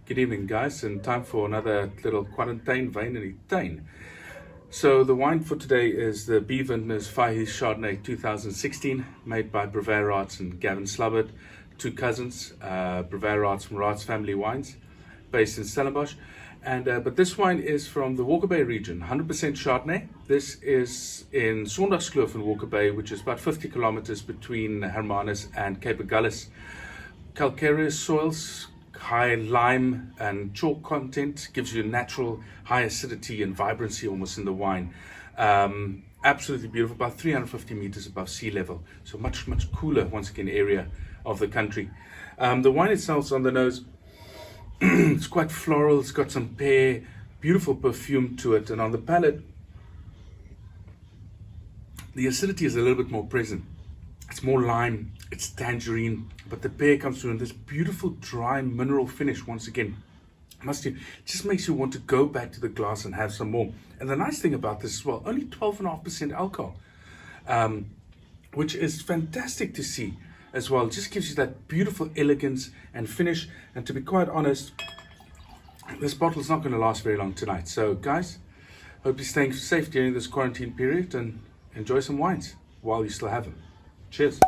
Good evening, guys, and time for another little Kwarantynwyn in the Tuin. So the wine for today is the B'Vintners Fire Heath Chardonnay 2016, made by B'Vintners and Gavin Slubbert, two cousins, B'Vintners from Raad's Family Wines, based in Stellenbosch. And but this wine is from the Walker Bay region, 100% Chardonnay. This is in Sondagskloof in Walker Bay, which is about 50 kilometers between Hermanus and Cape Agulhas. Calcareous soils, high lime and chalk content, gives you a natural high acidity and vibrancy almost in the wine. Absolutely beautiful, about 350 meters above sea level, so much cooler once again area of the country. The wine itself is on the nose. It's quite floral, it's got some pear, beautiful perfume to it, and on the palate the acidity is a little bit more present. It's more lime, it's tangerine, but the pear comes through in this beautiful dry mineral finish once again. It just makes you want to go back to the glass and have some more. And the nice thing about this as well, only 12.5% alcohol, which is fantastic to see as well. It just gives you that beautiful elegance and finish. And to be quite honest, this bottle is not going to last very long tonight. So guys, hope you're staying safe during this quarantine period and enjoy some wines while you still have them. Cheers.